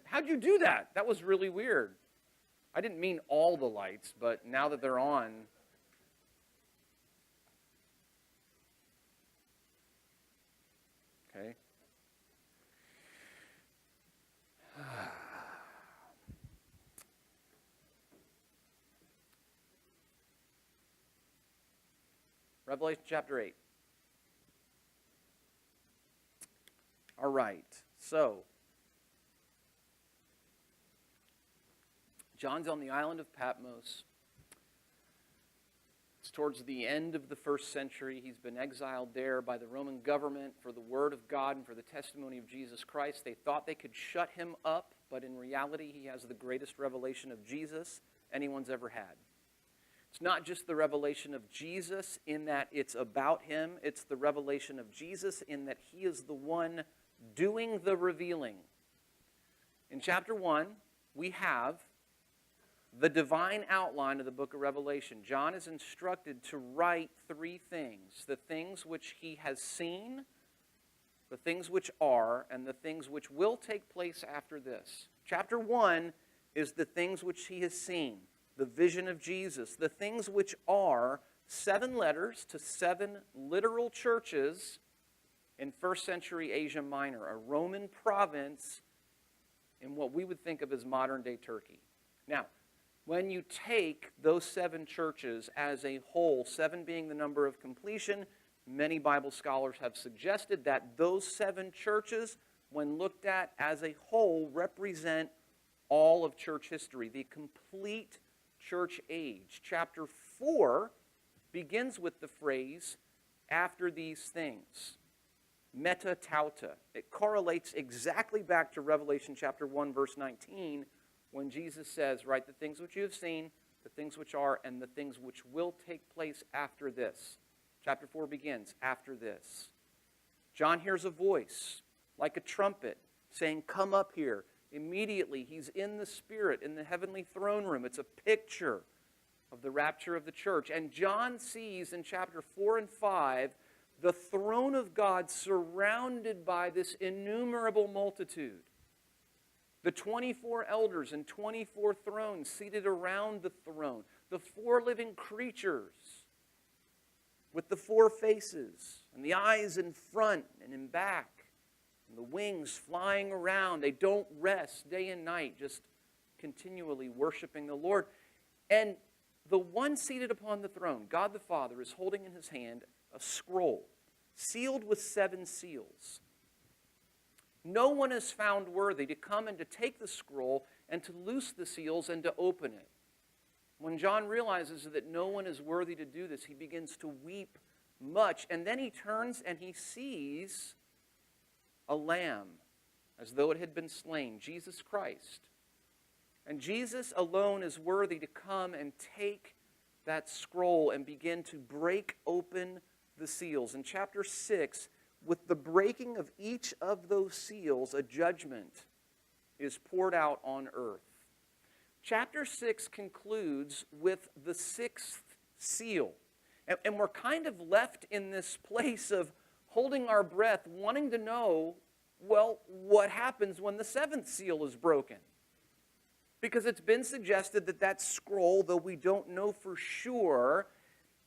how'd you do that? That was really weird. I didn't mean all the lights, but now that they're on. Okay. Revelation chapter 8. All right, so John's on the island of Patmos. It's towards the end of the first century. He's been exiled there by the Roman government for the word of God and for the testimony of Jesus Christ. They thought they could shut him up, but in reality, he has the greatest revelation of Jesus anyone's ever had. It's not just the revelation of Jesus in that it's about him. It's the revelation of Jesus in that he is the one doing the revealing. In chapter 1, we have the divine outline of the book of Revelation. John is instructed to write three things: the things which he has seen, the things which are, and the things which will take place after this. Chapter 1 is the things which he has seen, the vision of Jesus. The things which are 7 letters to 7 literal churches in first century Asia Minor, a Roman province in what we would think of as modern-day Turkey. Now, when you take those 7 churches as a whole, 7 being the number of completion, many Bible scholars have suggested that those 7 churches, when looked at as a whole, represent all of church history, the complete church age. Chapter 4 begins with the phrase, "after these things." Meta tauta. It correlates exactly back to Revelation chapter 1, verse 19, when Jesus says, write the things which you have seen, the things which are, and the things which will take place after this. Chapter 4 begins, after this. John hears a voice, like a trumpet, saying, come up here. Immediately, he's in the Spirit, in the heavenly throne room. It's a picture of the rapture of the church. And John sees in chapter 4 and 5 the throne of God surrounded by this innumerable multitude. The 24 elders and 24 thrones seated around the throne. The 4 living creatures with the 4 faces and the eyes in front and in back. And the wings flying around. They don't rest day and night, just continually worshiping the Lord. And the one seated upon the throne, God the Father, is holding in his hand a scroll sealed with 7 seals. No one is found worthy to come and to take the scroll and to loose the seals and to open it. When John realizes that no one is worthy to do this, he begins to weep much. And then he turns and he sees a lamb as though it had been slain, Jesus Christ. And Jesus alone is worthy to come and take that scroll and begin to break open the seals. In chapter 6, with the breaking of each of those seals, a judgment is poured out on earth. Chapter 6 concludes with the 6th seal. And we're kind of left in this place of holding our breath, wanting to know, well, what happens when the 7th seal is broken? Because it's been suggested that that scroll, though we don't know for sure,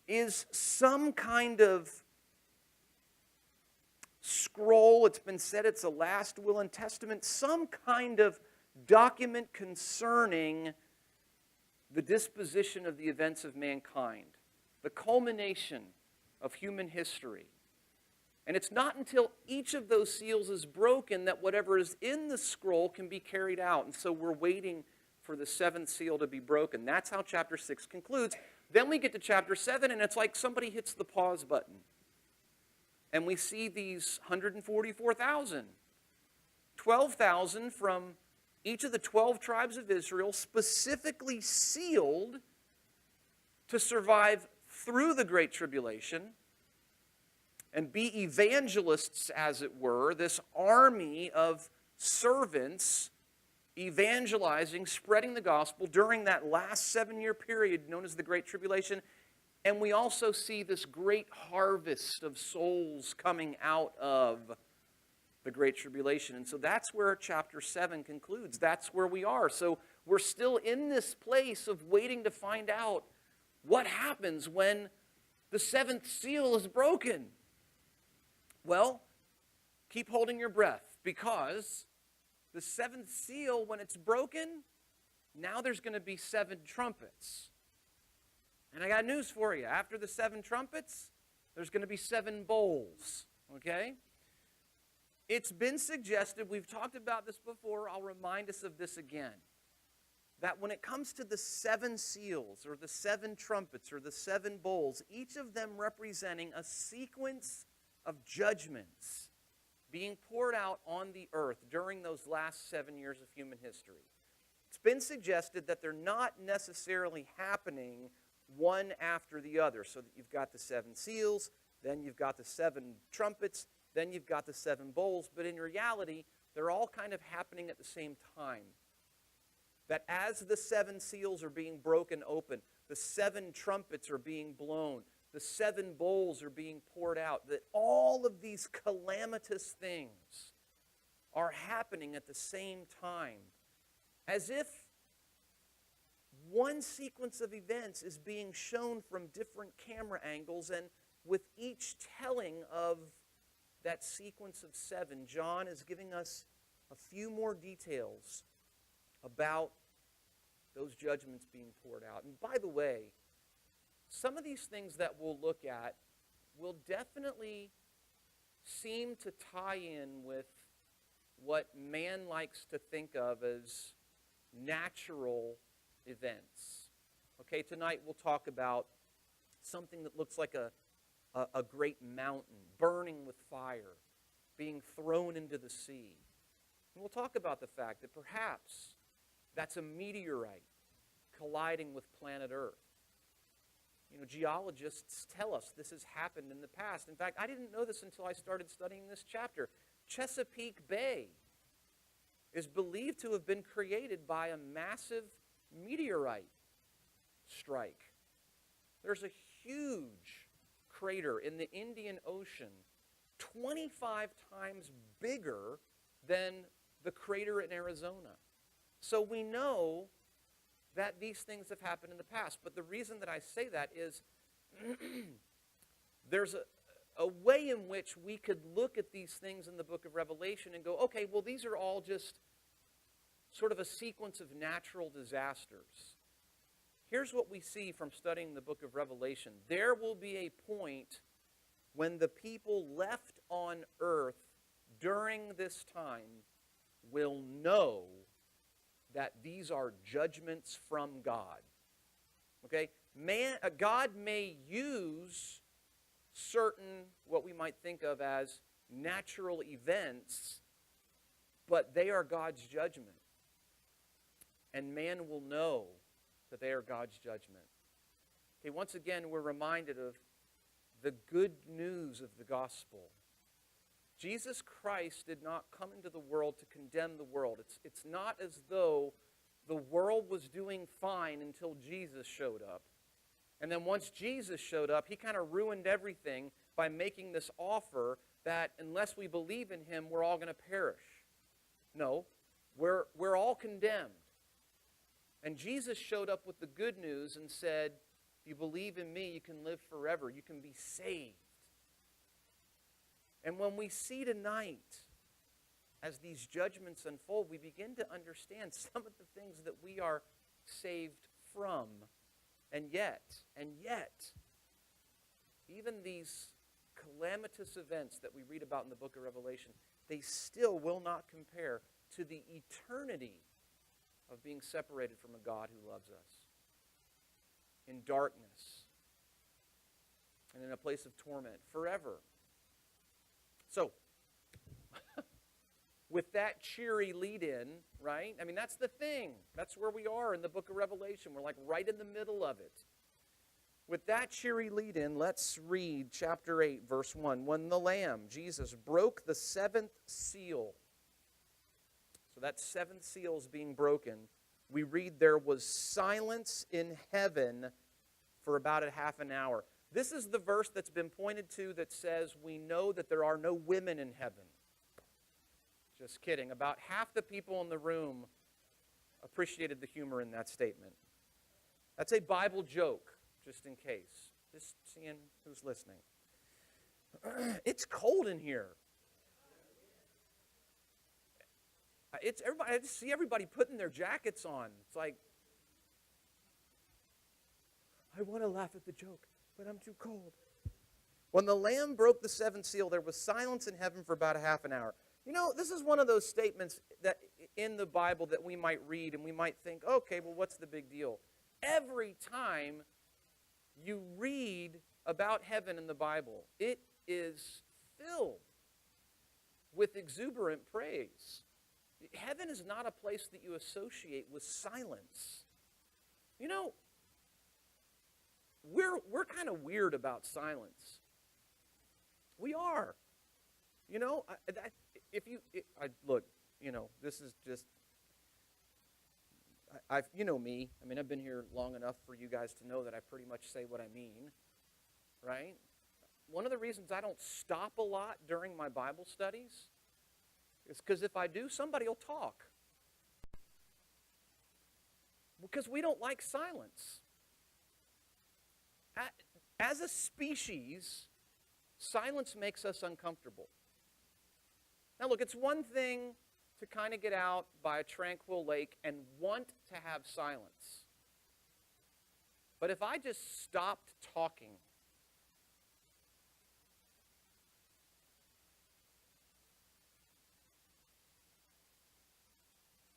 is some kind of scroll. It's been said it's a last will and testament, some kind of document concerning the disposition of the events of mankind, the culmination of human history. And it's not until each of those seals is broken that whatever is in the scroll can be carried out. And so we're waiting for the 7th seal to be broken. That's how chapter 6 concludes. Then we get to chapter 7, and it's like somebody hits the pause button. And we see these 144,000. 12,000 from each of the 12 tribes of Israel, specifically sealed to survive through the Great Tribulation and be evangelists, as it were, this army of servants evangelizing, spreading the gospel during that last 7-year period known as the Great Tribulation. And we also see this great harvest of souls coming out of the Great Tribulation. And so that's where chapter 7 concludes. That's where we are. So we're still in this place of waiting to find out what happens when the seventh seal is broken. Well, keep holding your breath, because the seventh seal, when it's broken, now there's going to be 7 trumpets. And I got news for you. After the 7 trumpets, there's going to be 7 bowls. Okay? It's been suggested, we've talked about this before, I'll remind us of this again, that when it comes to the 7 seals, or the 7 trumpets, or the 7 bowls, each of them representing a sequence of judgments being poured out on the earth during those last 7 years of human history. It's been suggested that they're not necessarily happening one after the other, so that you've got the 7 seals, then you've got the 7 trumpets, then you've got the 7 bowls, but in reality, they're all kind of happening at the same time. That as the 7 seals are being broken open, the 7 trumpets are being blown, the 7 bowls are being poured out, that all of these calamitous things are happening at the same time, as if one sequence of events is being shown from different camera angles, and with each telling of that sequence of 7, John is giving us a few more details about those judgments being poured out. And by the way, some of these things that we'll look at will definitely seem to tie in with what man likes to think of as natural events. Okay, tonight we'll talk about something that looks like a great mountain burning with fire, being thrown into the sea. And we'll talk about the fact that perhaps that's a meteorite colliding with planet Earth. You know, geologists tell us this has happened in the past. In fact, I didn't know this until I started studying this chapter. Chesapeake Bay is believed to have been created by a massive meteorite strike. There's a huge crater in the Indian Ocean, 25 times bigger than the crater in Arizona. So we know that these things have happened in the past. But the reason that I say that is there's a way in which we could look at these things in the book of Revelation and go, okay, well, these are all just sort of a sequence of natural disasters. Here's what we see from studying the book of Revelation. There will be a point when the people left on earth during this time will know that these are judgments from God. Okay? God may use certain, what we might think of as natural events, but they are God's judgment. And man will know that they are God's judgment. Okay, once again, we're reminded of the good news of the gospel. Jesus Christ did not come into the world to condemn the world. It's not as though the world was doing fine until Jesus showed up. And then once Jesus showed up, he kind of ruined everything by making this offer that unless we believe in him, we're all going to perish. No, we're all condemned. And Jesus showed up with the good news and said, if you believe in me, you can live forever. You can be saved. And when we see tonight, as these judgments unfold, we begin to understand some of the things that we are saved from. And yet, even these calamitous events that we read about in the book of Revelation, they still will not compare to the eternity of being separated from a God who loves us in darkness and in a place of torment forever. So, with that cheery lead-in, right? I mean, that's the thing. That's where we are in the book of Revelation. We're like right in the middle of it. With that cheery lead-in, let's read chapter 8, verse 1. When the Lamb, Jesus, broke the 7th seal, so that 7th seal is being broken, we read there was silence in heaven for about a half an hour. This is the verse that's been pointed to that says we know that there are no women in heaven. Just kidding. About half the people in the room appreciated the humor in that statement. That's a Bible joke, just in case. Just seeing who's listening. It's cold in here. It's everybody. I just see everybody putting their jackets on. It's like, I want to laugh at the joke, but I'm too cold. When the Lamb broke the seventh seal, there was silence in heaven for about a half an hour. You know, this is one of those statements that in the Bible that we might read and we might think, okay, well, what's the big deal? Every time you read about heaven in the Bible, it is filled with exuberant praise. Heaven is not a place that you associate with silence. You know, we're kind of weird about silence. We are. You know, look, you know, this is just, you know me. I mean, I've been here long enough for you guys to know that I pretty much say what I mean, right? One of the reasons I don't stop a lot during my Bible studies is because if I do, somebody will talk. Because we don't like silence. As a species, silence makes us uncomfortable. Now look, it's one thing to kind of get out by a tranquil lake and want to have silence. But if I just stopped talking,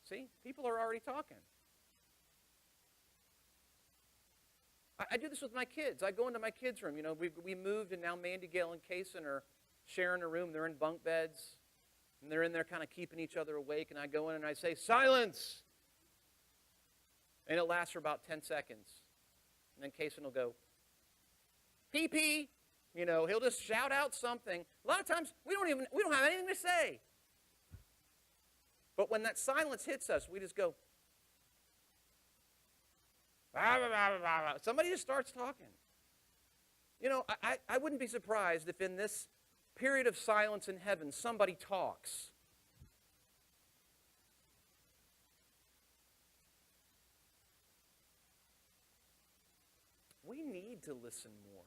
see, people are already talking. I do this with my kids. I go into my kids' room. You know, we moved, and now Mandy, Gail, and Kaysen are sharing a room. They're in bunk beds, and they're in there kind of keeping each other awake. And I go in and I say, "Silence!" And it lasts for about 10 seconds. And then Kaysen will go, "Pee pee." You know, he'll just shout out something. A lot of times we don't have anything to say. But when that silence hits us, we just go, bah, bah, bah, bah, bah. Somebody just starts talking. You know, I wouldn't be surprised if in this period of silence in heaven, somebody talks. We need to listen more.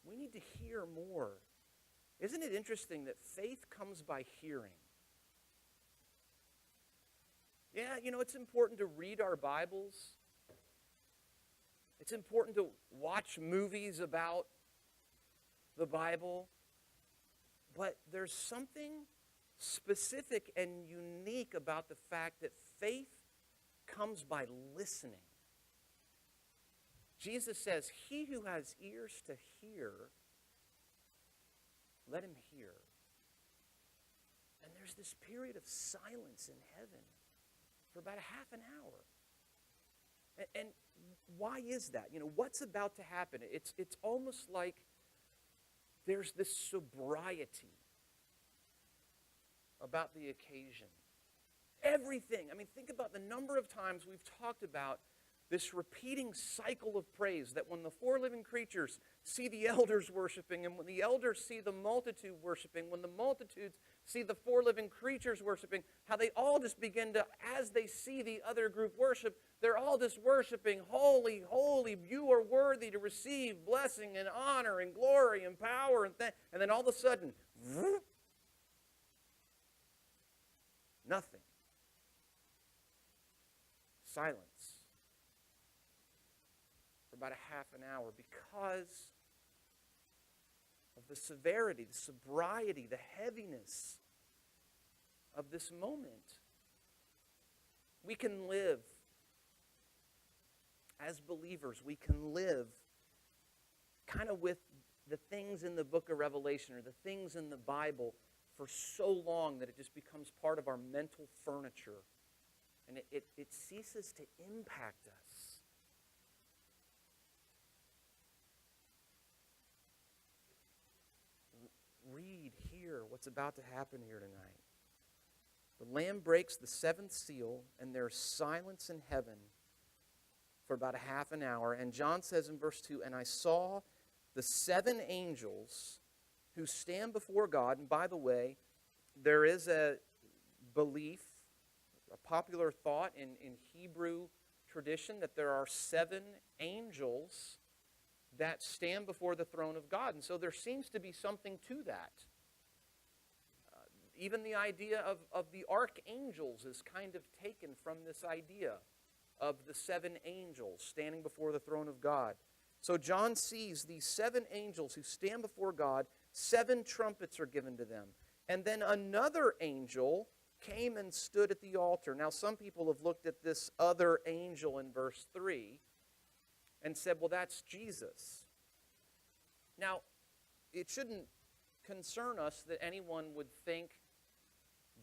We need to hear more. Isn't it interesting that faith comes by hearing? Yeah, you know, it's important to read our Bibles. It's important to watch movies about the Bible. But there's something specific and unique about the fact that faith comes by listening. Jesus says, "He who has ears to hear, let him hear." And there's this period of silence in heaven for about a half an hour. And why is that? You know, what's about to happen? It's almost like there's this sobriety about the occasion. Everything. I mean, think about the number of times we've talked about this repeating cycle of praise, that when the four living creatures see the elders worshiping, and when the elders see the multitude worshiping, when the multitudes see the four living creatures worshiping, how they all just begin to, as they see the other group worship, they're all just worshiping, "Holy, holy, you are worthy to receive blessing and honor and glory and power." And then all of a sudden, whoop, nothing. Silence. About a half an hour, because of the severity, the sobriety, the heaviness of this moment. We can live as believers, we can live kind of with the things in the book of Revelation or the things in the Bible for so long that it just becomes part of our mental furniture, and it ceases to impact us. Read, hear what's about to happen here tonight. The Lamb breaks the seventh seal, and there's silence in heaven for about a half an hour. And John says in verse 2, "And I saw the seven angels who stand before God. And by the way, there is a belief, a popular thought in Hebrew tradition that there are 7 angels that stand before the throne of God. And so there seems to be something to that. Even the idea of the archangels is kind of taken from this idea of the 7 angels standing before the throne of God. So John sees these 7 angels who stand before God. 7 trumpets are given to them. And then another angel came and stood at the altar. Now, some people have looked at this other angel in verse 3 and said, well, that's Jesus. Now, it shouldn't concern us that anyone would think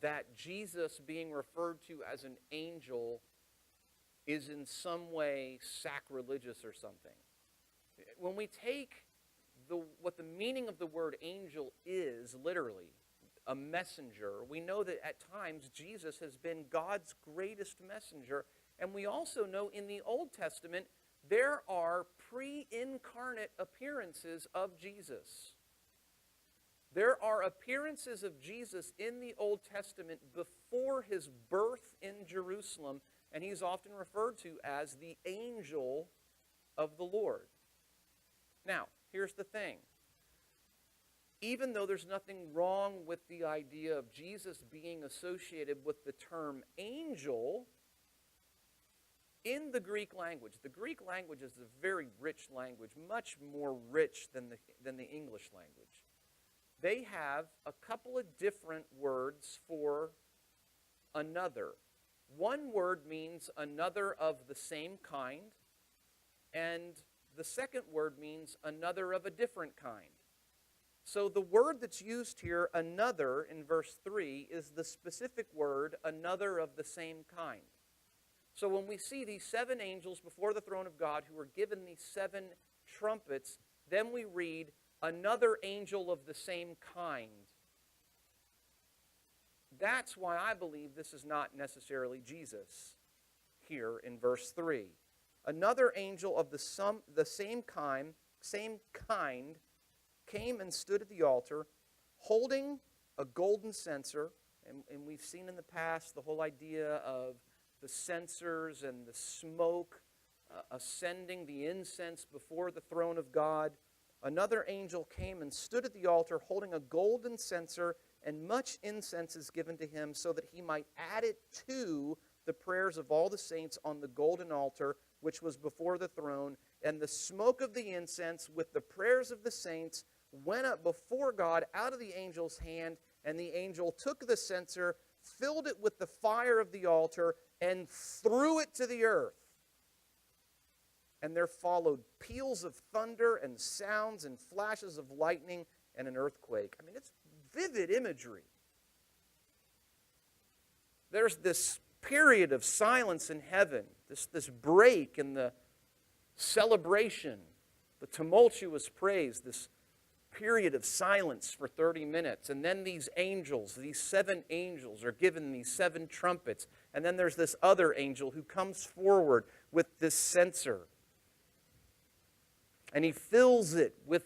that Jesus being referred to as an angel is in some way sacrilegious or something. When we take what the meaning of the word angel is, literally, a messenger, we know that at times Jesus has been God's greatest messenger. And we also know in the Old Testament there are pre-incarnate appearances of Jesus. There are appearances of Jesus in the Old Testament before his birth in Jerusalem, and he's often referred to as the angel of the Lord. Now, here's the thing. Even though there's nothing wrong with the idea of Jesus being associated with the term angel, in the Greek language is a very rich language, much more rich than the English language. They have a couple of different words for another. One word means another of the same kind, and the second word means another of a different kind. So the word that's used here, another, in verse 3, is the specific word, another of the same kind. So when we see these 7 angels before the throne of God who are given these 7 trumpets, then we read, another angel of the same kind. That's why I believe this is not necessarily Jesus here in verse 3. Another angel of the same kind came and stood at the altar, holding a golden censer. And we've seen in the past the whole idea of the censers and the smoke ascending the incense before the throne of God. Another angel came and stood at the altar holding a golden censer, and much incense is given to him so that he might add it to the prayers of all the saints on the golden altar which was before the throne. And the smoke of the incense with the prayers of the saints went up before God out of the angel's hand, and the angel took the censer, filled it with the fire of the altar, and threw it to the earth. And there followed peals of thunder and sounds and flashes of lightning and an earthquake. I mean, it's vivid imagery. There's this period of silence in heaven, this break in the celebration, the tumultuous praise, this period of silence for 30 minutes. And then these angels, these 7 angels, are given these 7 trumpets. And then there's this other angel who comes forward with this censer. And he fills it with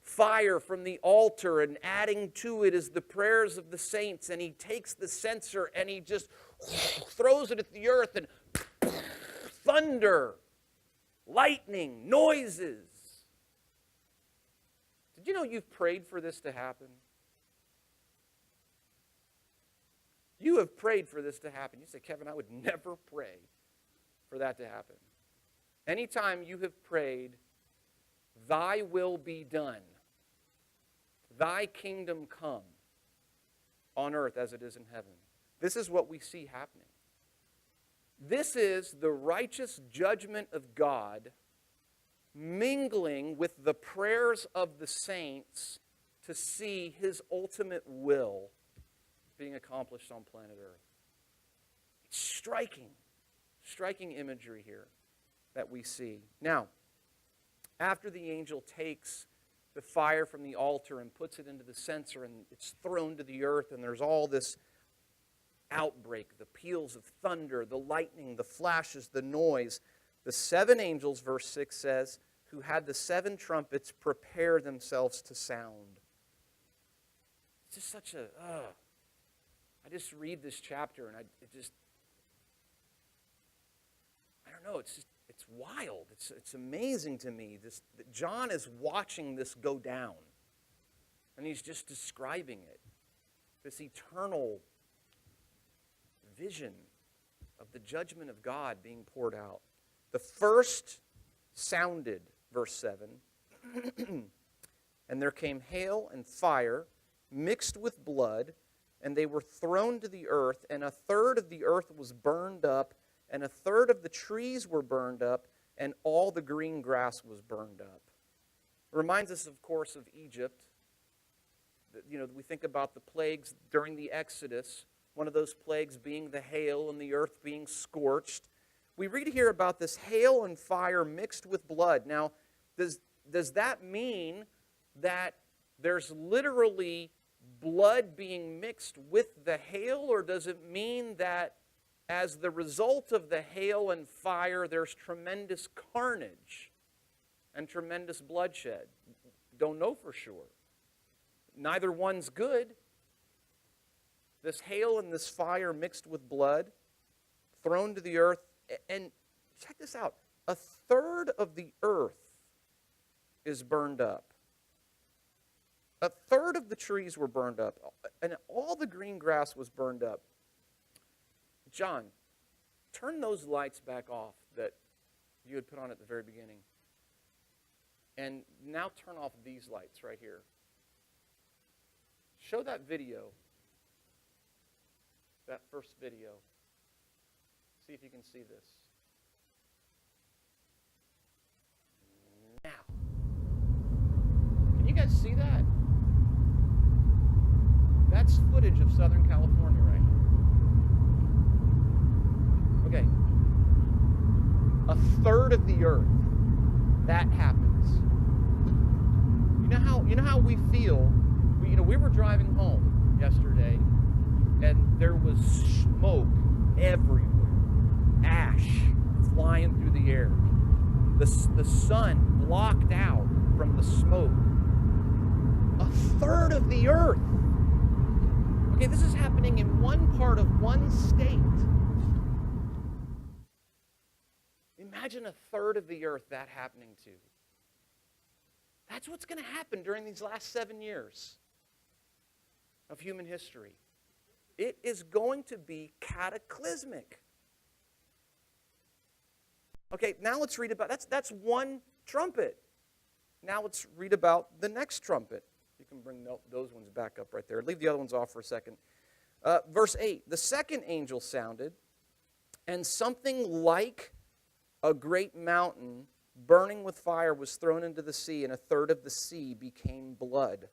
fire from the altar, and adding to it is the prayers of the saints. And he takes the censer and he just throws it at the earth, and thunder, lightning, noises. Did you know you've prayed for this to happen? You have prayed for this to happen. You say, Kevin, I would never pray for that to happen. Anytime you have prayed, thy will be done, thy kingdom come on earth as it is in heaven. This is what we see happening. This is the righteous judgment of God mingling with the prayers of the saints to see his ultimate will being accomplished on planet Earth. It's striking imagery here that we see. Now, after the angel takes the fire from the altar and puts it into the censer, and it's thrown to the earth, and there's all this outbreak, the peals of thunder, the lightning, the flashes, the noise. The 7 angels, verse 6 says, who had the 7 trumpets prepare themselves to sound. just such a, I just read this chapter and I don't know, it's wild. It's amazing to me that John is watching this go down. And he's just describing it. This eternal vision of the judgment of God being poured out. The first sounded, verse 7, and there came hail and fire mixed with blood, and they were thrown to the earth, and a third of the earth was burned up, and a third of the trees were burned up, and all the green grass was burned up. It reminds us, of course, of Egypt. You know, we think about the plagues during the Exodus, one of those plagues being the hail and the earth being scorched. We read here about this hail and fire mixed with blood. Now, does that mean that there's literally blood being mixed with the hail, or does it mean that as the result of the hail and fire, there's tremendous carnage and tremendous bloodshed? Don't know for sure. Neither one's good. This hail and this fire mixed with blood, thrown to the earth. And check this out. A third of the earth is burned up. A third of the trees were burned up. And all the green grass was burned up. John, turn those lights back off that you had put on at the very beginning. And now turn off these lights right here. Show that video. That first video. See if you can see this. Now. Can you guys see that? That's footage of Southern California right here. Okay. A third of the earth. That happens. You know how we feel. We were driving home yesterday, and there was smoke everywhere. Ash flying through the air. The sun blocked out from the smoke. A third of the earth. Okay, this is happening in one part of one state. Imagine a third of the earth that happening to. That's what's going to happen during these last 7 years of human history. It is going to be cataclysmic. Okay, now let's read about, that's one trumpet. Now let's read about the next trumpet. You can bring those ones back up right there. Leave the other ones off for a second. Verse 8, the second angel sounded, and something like a great mountain burning with fire was thrown into the sea, and a third of the sea became blood.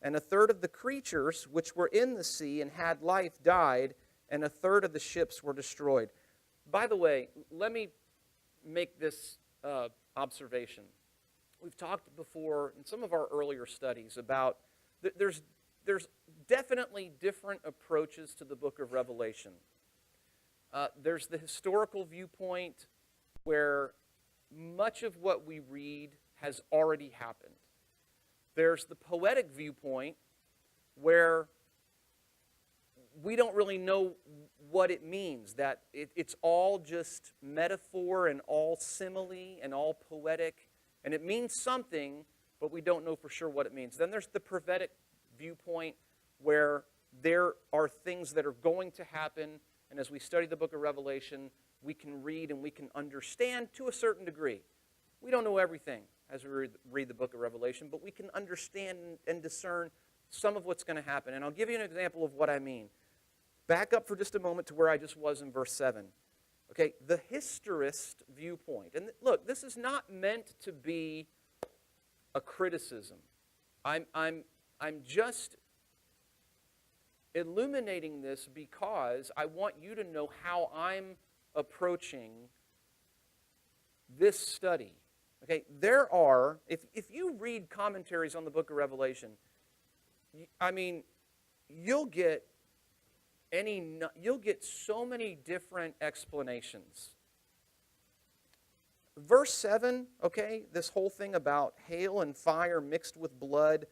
And a third of the creatures which were in the sea and had life died, and a third of the ships were destroyed. By the way, let me make this observation. We've talked before in some of our earlier studies about there's definitely different approaches to the book of Revelation. There's the historical viewpoint where much of what we read has already happened. There's the poetic viewpoint where we don't really know what it means, that it's all just metaphor and all simile and all poetic, and it means something, but we don't know for sure what it means. Then there's the prophetic viewpoint where there are things that are going to happen, and as we study the book of Revelation, we can read and we can understand to a certain degree. We don't know everything as we read the book of Revelation, but we can understand and discern some of what's going to happen. And I'll give you an example of what I mean. Back up for just a moment to where I just was in verse 7. Okay, the historist viewpoint. And look, this is not meant to be a criticism. I'm just illuminating this because I want you to know how I'm approaching this study. Okay, there are, if you read commentaries on the book of Revelation, I mean, you'll get so many different explanations. Verse 7, okay, this whole thing about hail and fire mixed with blood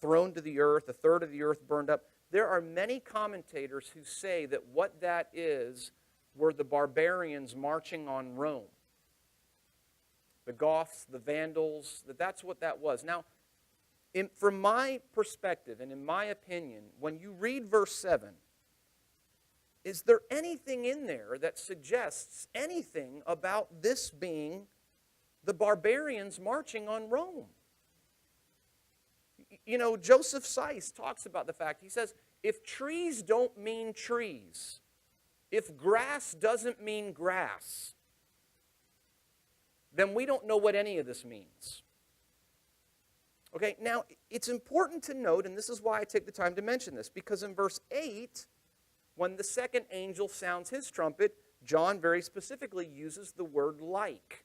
thrown to the earth, a third of the earth burned up. There are many commentators who say that what that is were the barbarians marching on Rome. The Goths, the Vandals, that's what that was. Now, from my perspective and in my opinion, when you read verse 7, is there anything in there that suggests anything about this being the barbarians marching on Rome? You know, Joseph Seiss talks about the fact, he says, if trees don't mean trees, if grass doesn't mean grass, then we don't know what any of this means. Okay, now it's important to note, and this is why I take the time to mention this, because in verse 8, when the second angel sounds his trumpet, John very specifically uses the word like.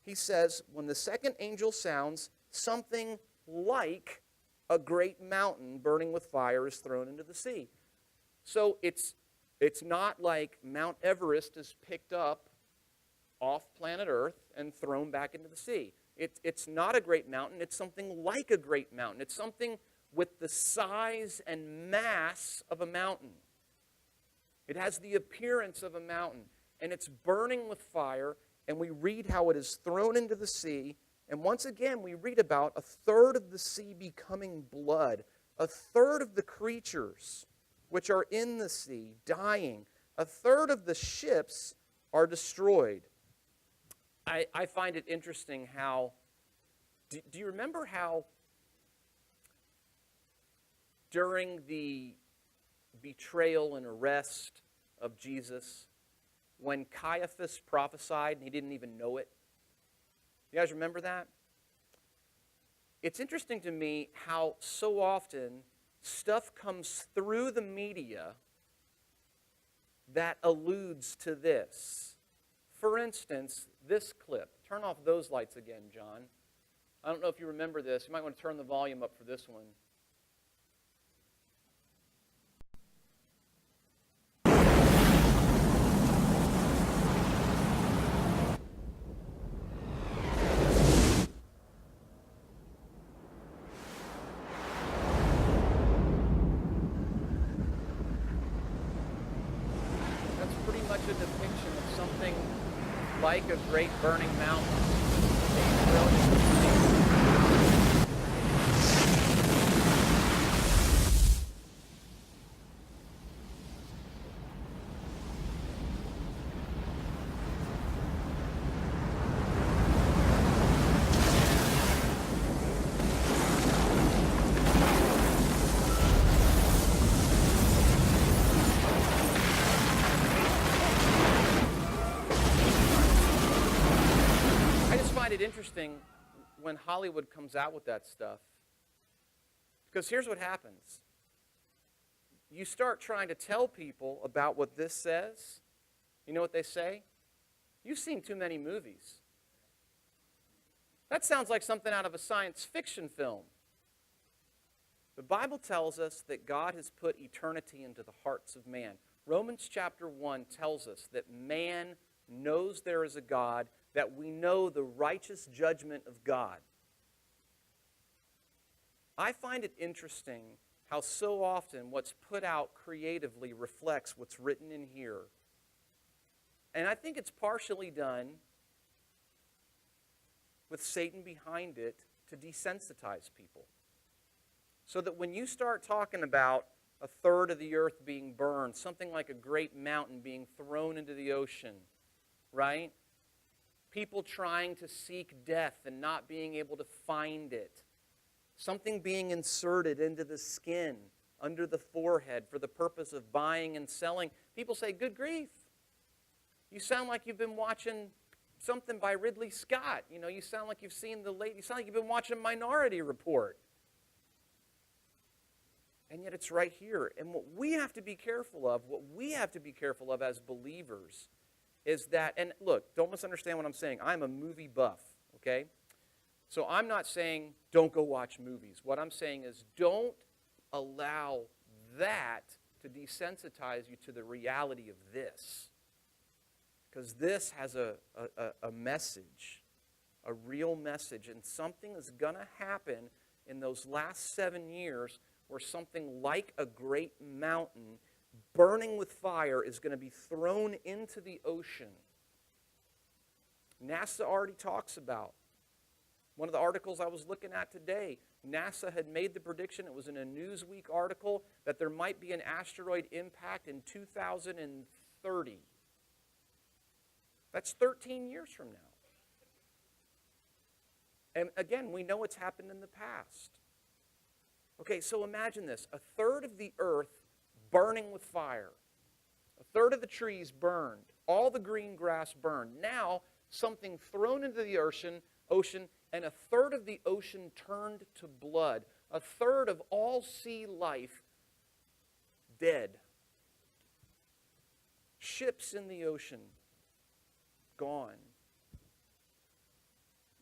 He says, when the second angel sounds, something like a great mountain burning with fire is thrown into the sea. So it's not like Mount Everest is picked up off planet Earth and thrown back into the sea. It's not a great mountain. It's something like a great mountain. It's something with the size and mass of a mountain. It has the appearance of a mountain, and it's burning with fire, and we read how it is thrown into the sea, and once again we read about a third of the sea becoming blood, a third of the creatures which are in the sea dying, a third of the ships are destroyed. I find it interesting how, do you remember how during the betrayal and arrest of Jesus, when Caiaphas prophesied and he didn't even know it? You guys remember that? It's interesting to me how so often stuff comes through the media that alludes to this. For instance, this clip. Turn off those lights again, John. I don't know if you remember this. You might want to turn the volume up for this one. That's pretty much a depiction of something like a great burning mountain being thrown into the sea. It interesting when Hollywood comes out with that stuff, because here's what happens. You start trying to tell people about what this says. You know what they say? You've seen too many movies. That sounds like something out of a science fiction film. The Bible tells us that God has put eternity into the hearts of man. Romans chapter 1 tells us that man knows there is a God, that we know the righteous judgment of God. I find it interesting how so often what's put out creatively reflects what's written in here. And I think it's partially done with Satan behind it to desensitize people. So that when you start talking about a third of the earth being burned, something like a great mountain being thrown into the ocean, right? People trying to seek death and not being able to find it. Something being inserted into the skin, under the forehead, for the purpose of buying and selling. People say, good grief. You sound like you've been watching something by Ridley Scott. You know, you sound like you've seen you sound like you've been watching Minority Report. And yet it's right here. And what we have to be careful of as believers is that, and look, don't misunderstand what I'm saying. I'm a movie buff, okay? So I'm not saying don't go watch movies. What I'm saying is don't allow that to desensitize you to the reality of this. Because this has a message, a real message, and something is going to happen in those last 7 years where something like a great mountain burning with fire is going to be thrown into the ocean. NASA already talks about. One of the articles I was looking at today, NASA had made the prediction, it was in a Newsweek article, that there might be an asteroid impact in 2030. That's 13 years from now. And again, we know it's happened in the past. Okay, so imagine this. A third of the earth burning with fire. A third of the trees burned. All the green grass burned. Now, something thrown into the ocean, and a third of the ocean turned to blood. A third of all sea life dead. Ships in the ocean gone.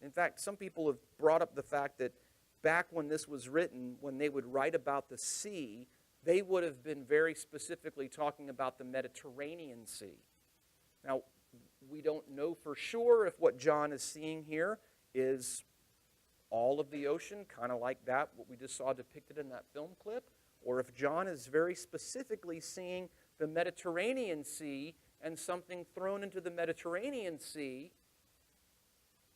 In fact, some people have brought up the fact that back when this was written, when they would write about the sea, they would have been very specifically talking about the Mediterranean Sea. Now, we don't know for sure if what John is seeing here is all of the ocean, kind of like that, what we just saw depicted in that film clip, or if John is very specifically seeing the Mediterranean Sea and something thrown into the Mediterranean Sea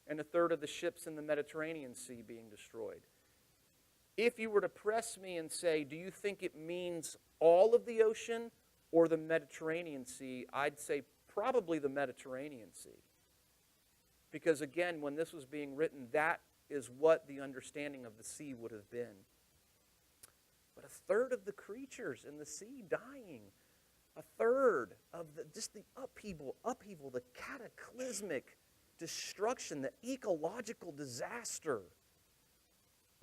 and a third of the ships in the Mediterranean Sea being destroyed. If you were to press me and say, do you think it means all of the ocean or the Mediterranean Sea, I'd say probably the Mediterranean Sea. Because again, when this was being written, that is what the understanding of the sea would have been. But a third of the creatures in the sea dying, a third of just the upheaval, the cataclysmic destruction, the ecological disaster,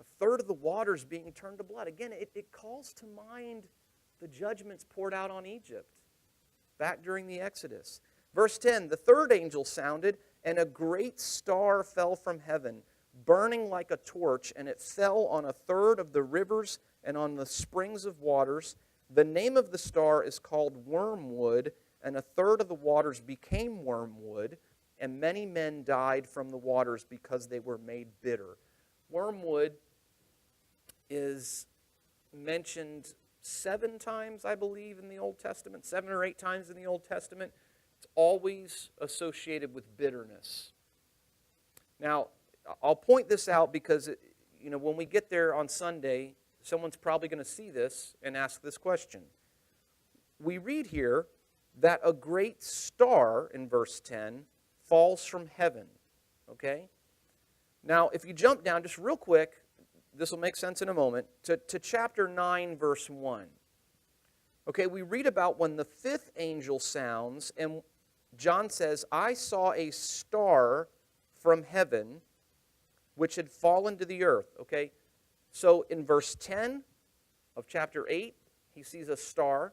a third of the waters being turned to blood. Again, it calls to mind the judgments poured out on Egypt back during the Exodus. Verse 10, the third angel sounded, and a great star fell from heaven, burning like a torch, and it fell on a third of the rivers and on the springs of waters. The name of the star is called Wormwood, and a third of the waters became wormwood, and many men died from the waters because they were made bitter. Wormwood is mentioned 7 times, I believe, in the Old Testament, 7 or 8 times in the Old Testament. It's always associated with bitterness. Now, I'll point this out because, when we get there on Sunday, someone's probably going to see this and ask this question. We read here that a great star, in verse 10, falls from heaven. Okay? Now, if you jump down just real quick, this will make sense in a moment, to chapter 9, verse 1. Okay, we read about when the 5th angel sounds, and John says, I saw a star from heaven which had fallen to the earth. Okay, so in verse 10 of chapter 8, he sees a star.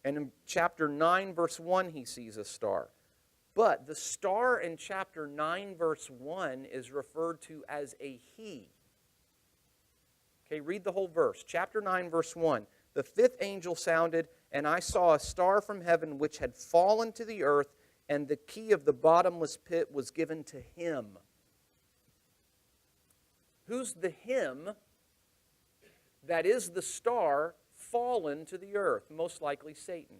And in chapter 9, verse 1, he sees a star. But the star in chapter 9, verse 1 is referred to as a he. Okay, read the whole verse. Chapter 9, verse 1. The 5th angel sounded, and I saw a star from heaven which had fallen to the earth, and the key of the bottomless pit was given to him. Who's the him that is the star fallen to the earth? Most likely Satan.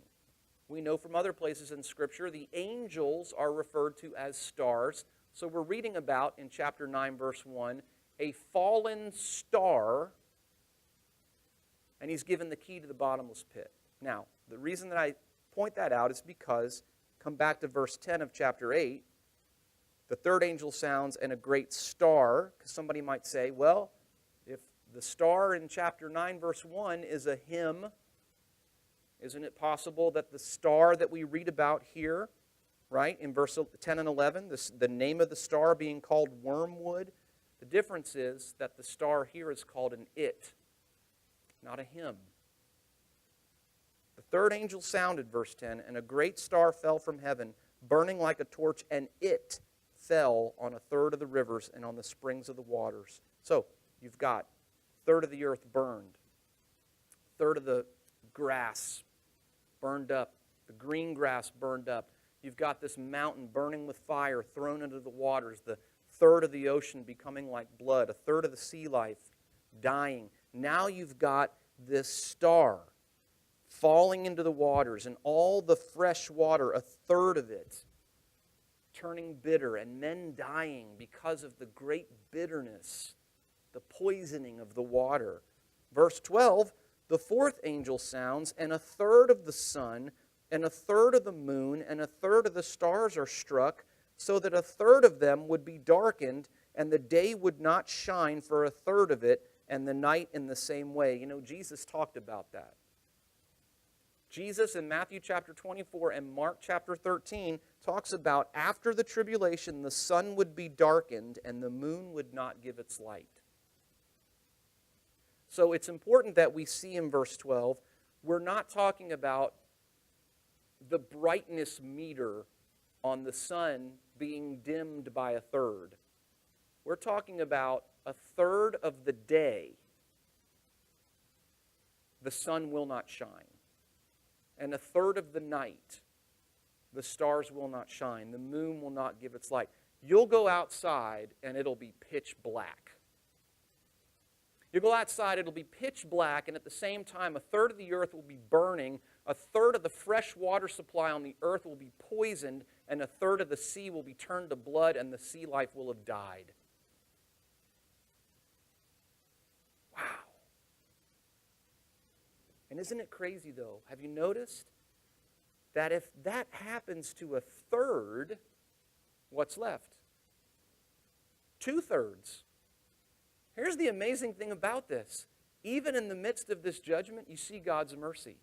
We know from other places in Scripture the angels are referred to as stars. So we're reading about, in chapter 9, verse 1, a fallen star, and he's given the key to the bottomless pit. Now, the reason that I point that out is because, come back to verse 10 of chapter 8, the 3rd angel sounds, and a great star, because somebody might say, well, if the star in chapter 9, verse 1 is a him, isn't it possible that the star that we read about here, right, in verse 10 and 11, the name of the star being called Wormwood, the difference is that the star here is called an it, not a him. The 3rd angel sounded, verse 10, and a great star fell from heaven, burning like a torch, and it fell on a third of the rivers and on the springs of the waters. So, you've got a third of the earth burned, a third of the grass burned up, the green grass burned up. You've got this mountain burning with fire thrown into the waters, the third of the ocean becoming like blood, a third of the sea life dying. Now you've got this star falling into the waters, and all the fresh water, a third of it, turning bitter, and men dying because of the great bitterness, the poisoning of the water. Verse 12, the fourth angel sounds, and a third of the sun, and a third of the moon, and a third of the stars are struck, so that a third of them would be darkened, and the day would not shine for a third of it, and the night in the same way. You know, Jesus talked about that. Jesus in Matthew chapter 24 and Mark chapter 13 talks about after the tribulation, the sun would be darkened and the moon would not give its light. So it's important that we see in verse 12, we're not talking about the brightness meter on the sun being dimmed by a third. We're talking about a third of the day the sun will not shine. And a third of the night, the stars will not shine. The moon will not give its light. You'll go outside and it'll be pitch black. You go outside, it'll be pitch black, and at the same time, a third of the earth will be burning, a third of the fresh water supply on the earth will be poisoned, and a third of the sea will be turned to blood, and the sea life will have died. Wow. And isn't it crazy, though? Have you noticed that if that happens to a third, what's left? 2/3. Here's the amazing thing about this. Even in the midst of this judgment, you see God's mercy.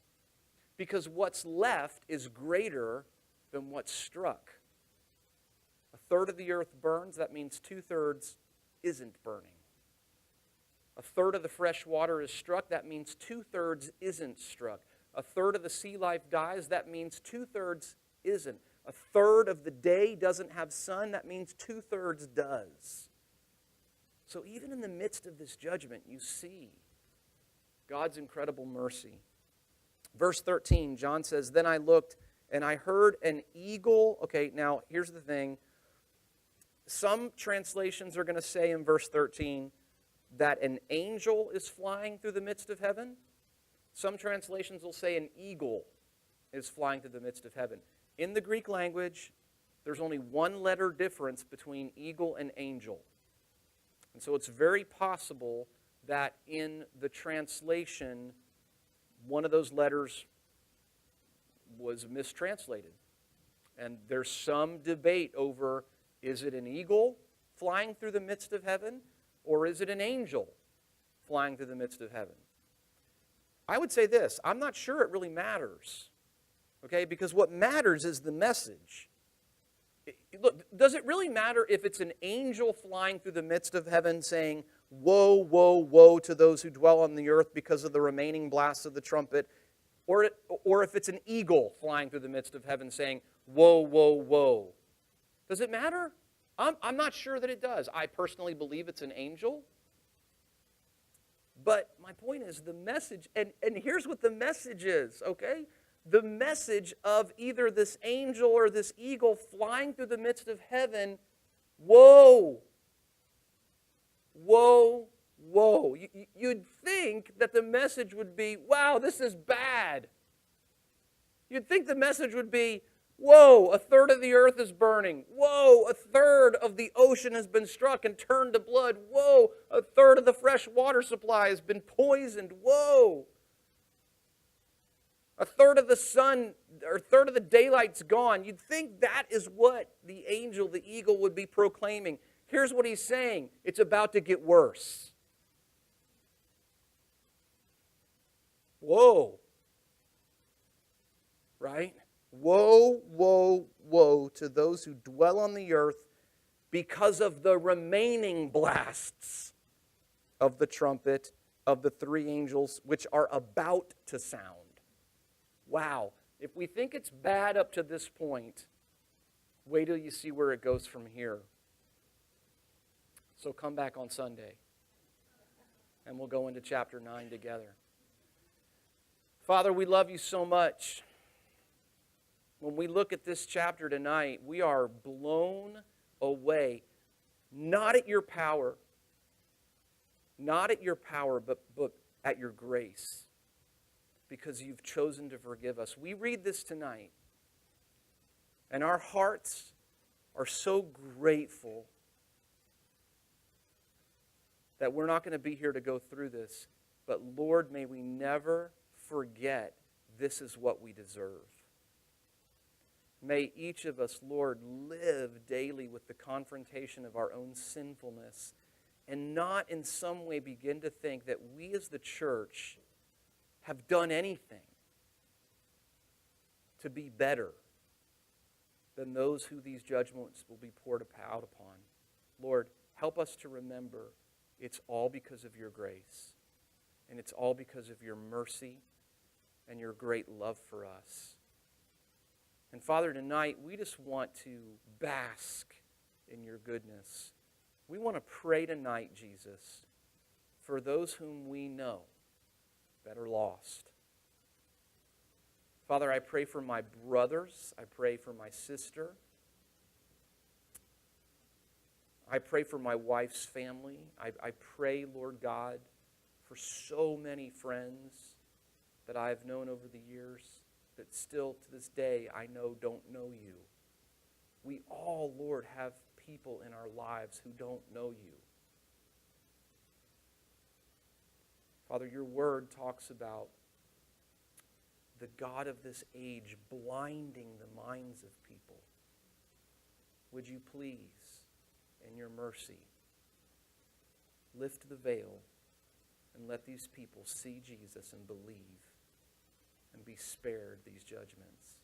Because what's left is greater than what's struck. A third of the earth burns, that means 2/3 isn't burning. A third of the fresh water is struck, that means 2/3 isn't struck. A third of the sea life dies, that means 2/3 isn't. A third of the day doesn't have sun, that means 2/3 does. So even in the midst of this judgment, you see God's incredible mercy. Verse 13, John says, "Then I looked, and I heard an eagle." Okay, now here's the thing. Some translations are going to say in verse 13 that an angel is flying through the midst of heaven. Some translations will say an eagle is flying through the midst of heaven. In the Greek language, there's only one letter difference between eagle and angel. And so it's very possible that in the translation, one of those letters was mistranslated. And there's some debate over, is it an eagle flying through the midst of heaven, or is it an angel flying through the midst of heaven? I would say this, I'm not sure it really matters, okay, because what matters is the message. Look, does it really matter if it's an angel flying through the midst of heaven saying, "Woe, woe, woe to those who dwell on the earth because of the remaining blasts of the trumpet," or if it's an eagle flying through the midst of heaven saying, "Woe, woe, woe"? Does it matter? I'm not sure that it does. I personally believe it's an angel. But my point is the message, and here's what the message is, okay? The message of either this angel or this eagle flying through the midst of heaven, woe, woe, woe. You'd think that the message would be, wow, this is bad. You'd think the message would be, whoa, a third of the earth is burning. Whoa, a third of the ocean has been struck and turned to blood. Whoa, a third of the fresh water supply has been poisoned. Whoa. A third of the sun, or a third of the daylight's gone. You'd think that is what the angel, the eagle, would be proclaiming. Here's what he's saying. It's about to get worse. Whoa. Right? Woe, woe, woe to those who dwell on the earth because of the remaining blasts of the trumpet of the three angels which are about to sound. Wow, if we think it's bad up to this point, wait till you see where it goes from here. So come back on Sunday, and we'll go into chapter 9 together. Father, we love you so much. When we look at this chapter tonight, we are blown away, not at your power, not at your power, but at your grace, because you've chosen to forgive us. We read this tonight, and our hearts are so grateful that we're not going to be here to go through this. But Lord, may we never forget this is what we deserve. May each of us, Lord, live daily with the confrontation of our own sinfulness and not in some way begin to think that we as the church have done anything to be better than those who these judgments will be poured out upon. Lord, help us to remember it's all because of your grace, and it's all because of your mercy and your great love for us. And Father, tonight we just want to bask in your goodness. We want to pray tonight, Jesus, for those whom we know that are lost. Father, I pray for my brothers. I pray for my sister. I pray for my wife's family. I pray, Lord God, for so many friends that I have known over the years that still to this day I know don't know you. We all, Lord, have people in our lives who don't know you. Father, your word talks about the God of this age blinding the minds of people. Would you please, in your mercy, lift the veil and let these people see Jesus and believe and be spared these judgments.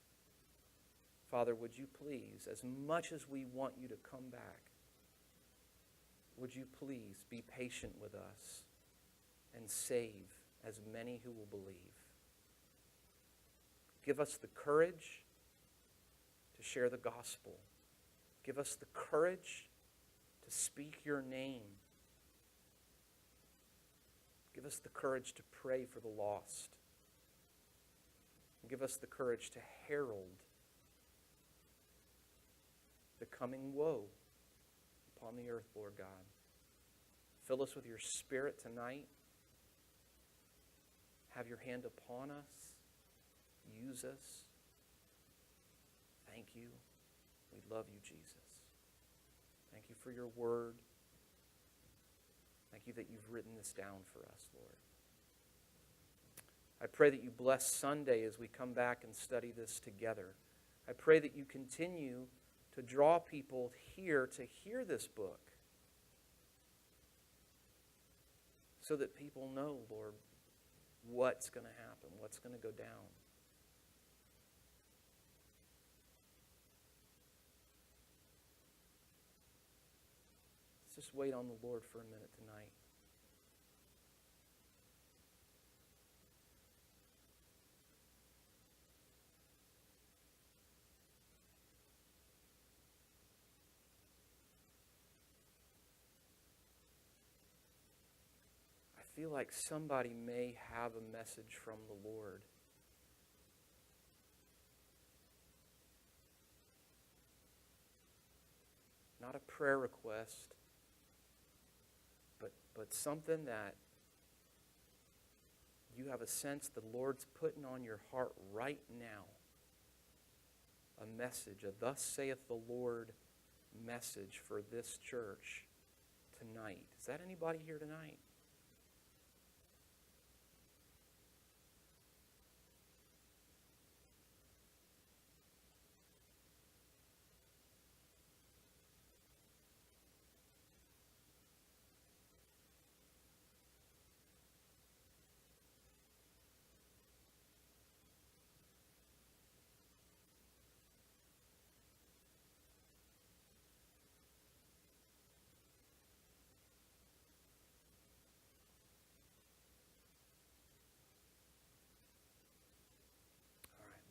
Father, would you please, as much as we want you to come back, would you please be patient with us and save as many who will believe. Give us the courage to share the gospel. Give us the courage to speak your name. Give us the courage to pray for the lost. Give us the courage to herald the coming woe upon the earth, Lord God. Fill us with your Spirit tonight. Have your hand upon us. Use us. Thank you. We love you, Jesus. Thank you for your word. Thank you that you've written this down for us, Lord. I pray that you bless Sunday as we come back and study this together. I pray that you continue to draw people here to hear this book so that people know, Lord, what's going to happen, what's going to go down. Let's just wait on the Lord for a minute tonight. I feel like somebody may have a message from the Lord. Not a prayer request, but something that you have a sense the Lord's putting on your heart right now. A message, a thus saith the Lord message for this church tonight. Is that anybody here tonight?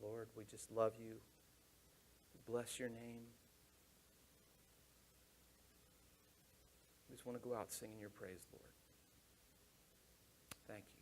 Lord, we just love you. We bless your name. We just want to go out singing your praise, Lord. Thank you.